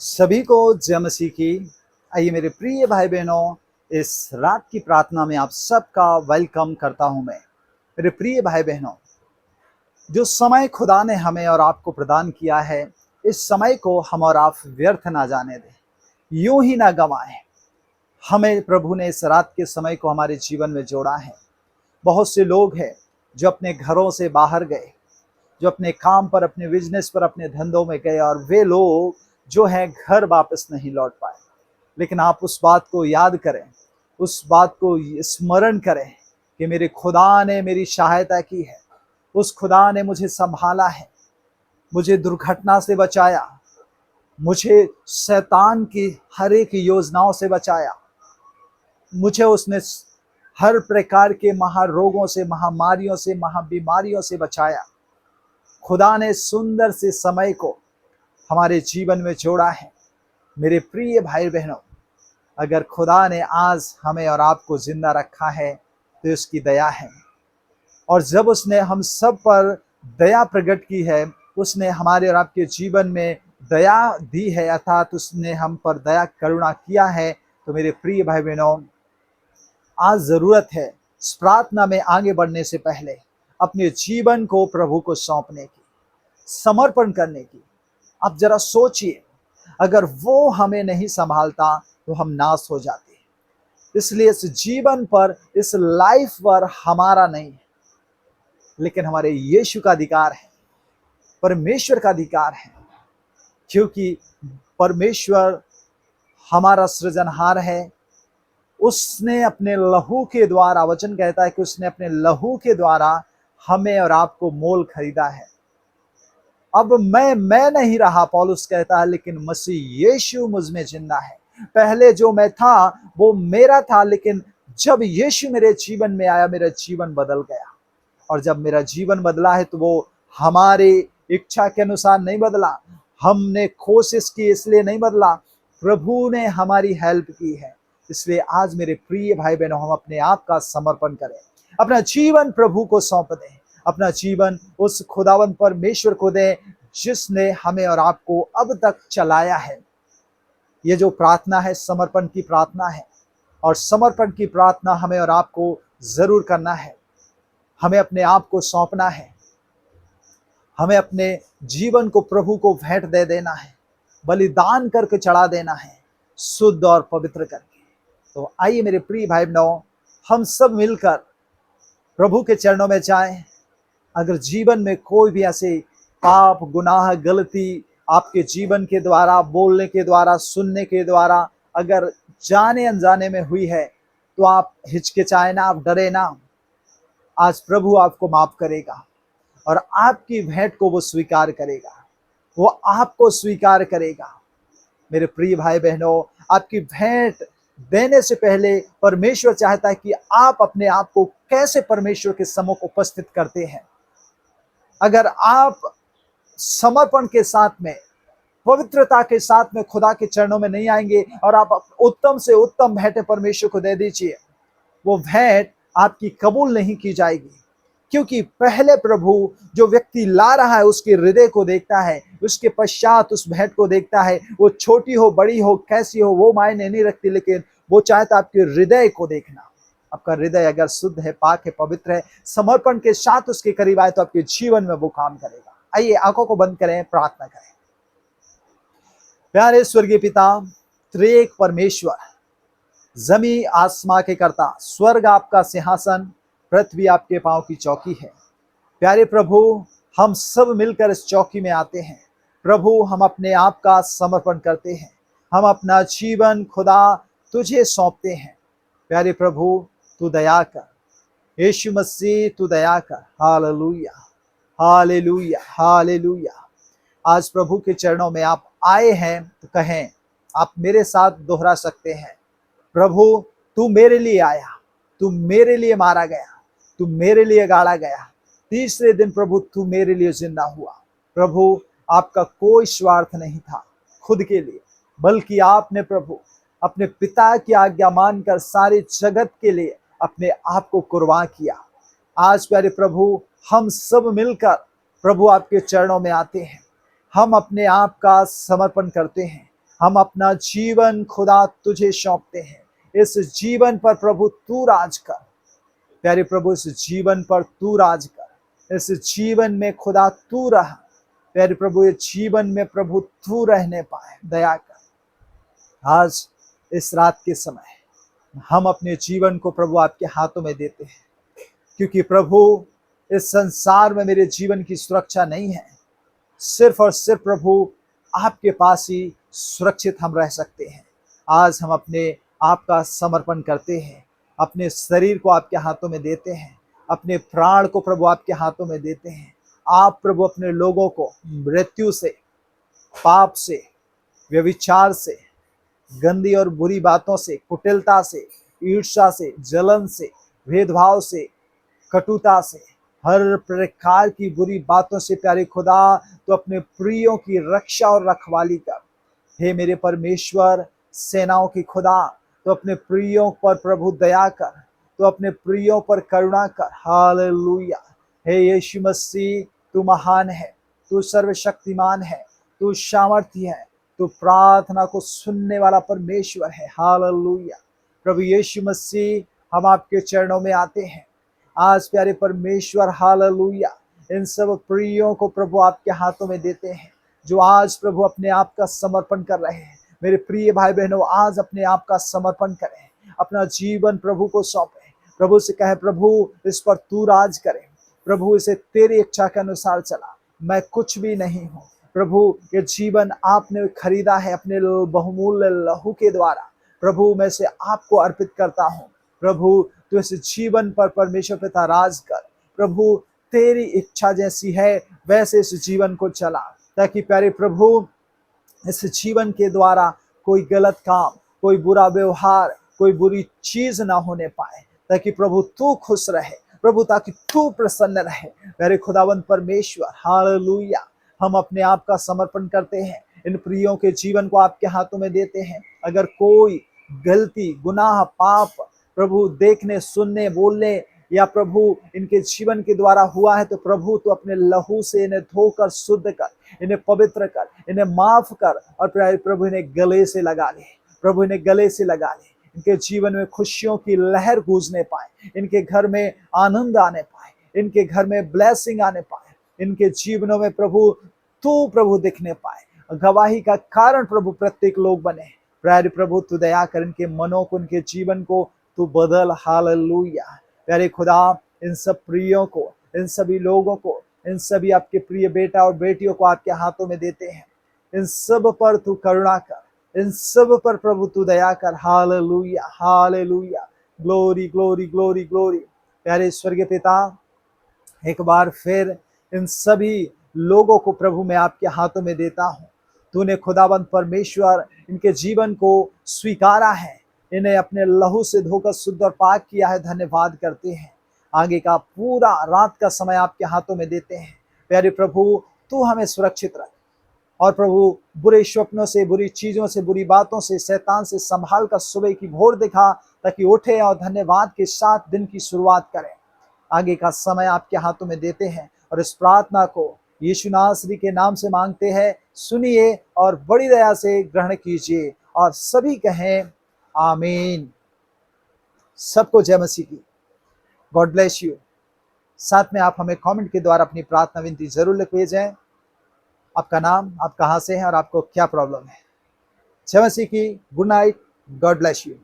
सभी को जय मसीह की। आइए मेरे प्रिय भाई बहनों, इस रात की प्रार्थना में आप सबका वेलकम करता हूं मैं। मेरे प्रिय भाई बहनों, जो समय खुदा ने हमें और आपको प्रदान किया है, इस समय को हम और आप व्यर्थ ना जाने दें, यूं ही ना गंवाएं। हमें प्रभु ने इस रात के समय को हमारे जीवन में जोड़ा है। बहुत से लोग हैं जो अपने घरों से बाहर गए, जो अपने काम पर, अपने बिजनेस पर, अपने धंधों में गए, और वे लोग जो हैं घर वापस नहीं लौट पाए। लेकिन आप उस बात को याद करें, उस बात को स्मरण करें कि मेरे खुदा ने मेरी सहायता की है, उस खुदा ने मुझे संभाला है, मुझे दुर्घटना से बचाया, मुझे शैतान की हर एक योजनाओं से बचाया, मुझे उसने हर प्रकार के महारोगों से, महामारियों से, महाबीमारियों से बचाया। खुदा ने सुंदर से समय को हमारे जीवन में जोड़ा है। मेरे प्रिय भाई बहनों, अगर खुदा ने आज हमें और आपको जिंदा रखा है तो उसकी दया है। और जब उसने हम सब पर दया प्रकट की है, उसने हमारे और आपके जीवन में दया दी है, अर्थात उसने हम पर दया करुणा किया है। तो मेरे प्रिय भाई बहनों, आज जरूरत है इस प्रार्थना में आगे बढ़ने से पहले अपने जीवन को प्रभु को सौंपने की, समर्पण करने की। आप जरा सोचिए, अगर वो हमें नहीं संभालता तो हम नाश हो जाते। इसलिए इस जीवन पर, इस लाइफ पर हमारा नहीं है, लेकिन हमारे यीशु का अधिकार है, परमेश्वर का अधिकार है। क्योंकि परमेश्वर हमारा सृजनहार है। उसने अपने लहू के द्वारा, वचन कहता है कि उसने अपने लहू के द्वारा हमें और आपको मोल खरीदा है। अब मैं नहीं रहा, पौलुस कहता है, लेकिन मसीह यीशु मुझ में जिंदा है। पहले जो मैं था वो मेरा था, लेकिन जब यीशु मेरे जीवन में आया, मेरा जीवन बदल गया। और जब मेरा जीवन बदला है तो वो हमारी इच्छा के अनुसार नहीं बदला, हमने कोशिश की इसलिए नहीं बदला, प्रभु ने हमारी हेल्प की है। इसलिए आज मेरे प्रिय भाई बहनों, हम अपने आप का समर्पण करें, अपना जीवन प्रभु को सौंप दें, अपना जीवन उस खुदावंत परमेश्वर को दें जिसने हमें और आपको अब तक चलाया है। ये जो प्रार्थना है समर्पण की प्रार्थना है, और समर्पण की प्रार्थना हमें और आपको जरूर करना है। हमें अपने आप को सौंपना है, हमें अपने जीवन को प्रभु को भेंट दे देना है, बलिदान करके चढ़ा देना है, शुद्ध और पवित्र करके। तो आइए मेरे प्रिय भाई बहनों, हम सब मिलकर प्रभु के चरणों में जाएं। अगर जीवन में कोई भी ऐसे पाप, गुनाह, गलती आपके जीवन के द्वारा, बोलने के द्वारा, सुनने के द्वारा अगर जाने अनजाने में हुई है, तो आप हिचकिचाए ना, आप डरे ना। आज प्रभु आपको माफ करेगा और आपकी भेंट को वो स्वीकार करेगा, वो आपको स्वीकार करेगा। मेरे प्रिय भाई बहनों, आपकी भेंट देने से पहले परमेश्वर चाहता है कि आप अपने आप को कैसे परमेश्वर के सम्मुख उपस्थित करते हैं। अगर आप समर्पण के साथ में, पवित्रता के साथ में खुदा के चरणों में नहीं आएंगे और आप उत्तम से उत्तम भेंट परमेश्वर को दे दीजिए, वो भेंट आपकी कबूल नहीं की जाएगी। क्योंकि पहले प्रभु जो व्यक्ति ला रहा है उसके हृदय को देखता है, उसके पश्चात उस भेंट को देखता है। वो छोटी हो, बड़ी हो, कैसी हो, वो मायने नहीं रखती, लेकिन वो चाहता आपके हृदय को देखना। आपका हृदय अगर शुद्ध है, पाक है, पवित्र है, समर्पण के साथ उसके करीब आए, तो आपके जीवन में वो काम करेगा। आइए आंखों को बंद करें, प्रार्थना करें। प्यारे स्वर्गीय पिता, त्रिएक परमेश्वर, जमी आसमां के कर्ता, स्वर्ग आपका सिंहासन, पृथ्वी आपके पांव की चौकी है। प्यारे प्रभु, हम सब मिलकर इस चौकी में आते हैं। प्रभु, हम अपने आप का समर्पण करते हैं, हम अपना जीवन खुदा तुझे सौंपते हैं। प्यारे प्रभु, तू दया कर, यीशु मसीह तू दया कर। Hallelujah, hallelujah, hallelujah. आज प्रभु के चरणों में आप आए हैं तो कहें, आप मेरे साथ दोहरा सकते हैं, प्रभु तू मेरे लिए आया, तू मेरे लिए मारा गया, तू मेरे लिए गाड़ा गया, तीसरे दिन प्रभु तू मेरे लिए जिंदा हुआ। प्रभु, आपका कोई स्वार्थ नहीं था खुद के लिए, बल्कि आपने प्रभु अपने पिता की आज्ञा मानकर सारे जगत के लिए अपने आप को कुर्बान किया। आज प्यारे प्रभु, हम सब मिलकर प्रभु आपके चरणों में आते हैं, हम अपने आप का समर्पण करते हैं। हम अपना जीवन खुदा तुझे सौंपते हैं। इस जीवन पर प्रभु तू राज कर। प्यारे प्रभु, इस जीवन पर तू राज कर। इस जीवन में खुदा तू रह। प्यारे प्रभु, इस जीवन में प्रभु तू रहने पाए, दया कर। आज इस रात के समय हम अपने जीवन को प्रभु आपके हाथों में देते हैं, क्योंकि प्रभु इस संसार में मेरे जीवन की सुरक्षा नहीं है। सिर्फ और सिर्फ प्रभु आपके पास ही सुरक्षित हम रह सकते हैं। आज हम अपने आप का समर्पण करते हैं, अपने शरीर को आपके हाथों में देते हैं, अपने प्राण को प्रभु आपके हाथों में देते हैं। आप प्रभु अपने लोगों को मृत्यु से, पाप से, व्यभिचार से, गंदी और बुरी बातों से, कुटिलता से, ईर्ष्या से, जलन से, भेदभाव से, कटुता से, हर प्रकार की बुरी बातों से प्यारे खुदा तो अपने प्रियों की रक्षा और रखवाली कर। हे मेरे परमेश्वर, सेनाओं की खुदा, तो अपने प्रियों पर प्रभु दया कर, तो अपने प्रियों पर करुणा कर। हालेलुया। हे यीशु मसीह, तू महान है, तू सर्वशक्तिमान है, तू सामर्थ्य है, तू प्रार्थना को सुनने वाला परमेश्वर है। हालेलुया। प्रभु यीशु मसीह, हम आपके चरणों में आते हैं आज प्यारे परमेश्वर। हालेलुया। इन सब प्रियों को प्रभु आपके हाथों में देते हैं, जो आज प्रभु अपने आप का समर्पण कर रहे हैं। मेरे प्रिय भाई बहनों, आज अपने आप का समर्पण करें, अपना जीवन प्रभु को सौंपें। प्रभु से कहे, प्रभु इस पर तू राज करे। प्रभु इसे तेरी इच्छा के अनुसार चला, मैं कुछ भी नहीं हूँ। प्रभु ये जीवन आपने खरीदा है अपने बहुमूल्य लहू के द्वारा। प्रभु मैं से आपको अर्पित करता हूँ। प्रभु तू इस जीवन पर परमेश्वर पिता राज कर। प्रभु तेरी इच्छा जैसी है वैसे इस जीवन को चला, ताकि प्यारे प्रभु इस जीवन के द्वारा कोई गलत काम, कोई बुरा व्यवहार, कोई बुरी चीज ना होने पाए, ताकि प्रभु तू खुश रहे प्रभु, ताकि तू प्रसन्न रहे मेरे खुदावंद परमेश्वर। हालेलुया। हम अपने आप का समर्पण करते हैं, इन प्रियों के जीवन को आपके हाथों में देते हैं। अगर कोई गलती, गुनाह, पाप प्रभु देखने, सुनने, बोलने या प्रभु इनके जीवन के द्वारा हुआ है, तो प्रभु तो अपने लहू से इन्हें धोकर शुद्ध कर, इन्हें पवित्र कर, इन्हें माफ कर, और प्रभु इन्हें गले से लगा ले। प्रभु इन्हें गले से लगा ले। इनके जीवन में खुशियों की लहर गूंजने पाए, इनके घर में आनंद आने पाए, इनके घर में ब्लेसिंग आने पाए, इनके जीवनों में प्रभु तू प्रभु दिखने पाए, गवाही का कारण प्रभु प्रत्येक लोग बने। प्यारे प्रभु तू दया कर, इनके मनों को, इनके जीवन को तू बदल। हालेलुया। प्यारे खुदा, इन सब प्रियों को, इन सभी लोगों को, इन सभी आपके प्रिय बेटा और बेटियों को आपके हाथों में देते हैं। इन सब पर तू करुणा कर, इन सब पर प्रभु तू दया कर। Hallelujah, hallelujah. Glory, glory, glory, glory. प्यारे स्वर्गीय पिता, एक बार फिर इन सभी लोगों को प्रभु मैं आपके हाथों में देता हूँ। तूने खुदाबंद परमेश्वर इनके जीवन को स्वीकारा है, इन्हें अपने लहू से धोकर शुद्ध और पाक किया है। धन्यवाद करते हैं। आगे का पूरा रात का समय आपके हाथों में देते हैं। प्यारे प्रभु तू हमें सुरक्षित रख, और प्रभु बुरे स्वप्नों से, बुरी चीजों से, बुरी बातों से, शैतान से संभाल कर सुबह की भोर दिखा, ताकि उठे और धन्यवाद के साथ दिन की शुरुआत करें। आगे का समय आपके हाथों में देते हैं, और इस प्रार्थना को यीशु नासरी के नाम से मांगते हैं। सुनिए और बड़ी दया से ग्रहण कीजिए, और सभी कहें आमीन। सबको जय मसीह की। God bless you. साथ में आप हमें कमेंट के द्वारा अपनी प्रार्थना विनती जरूर लिख भेजें। आपका नाम, आप कहां से हैं और आपको क्या प्रॉब्लम है। जय मसीह की। Good night. God bless you.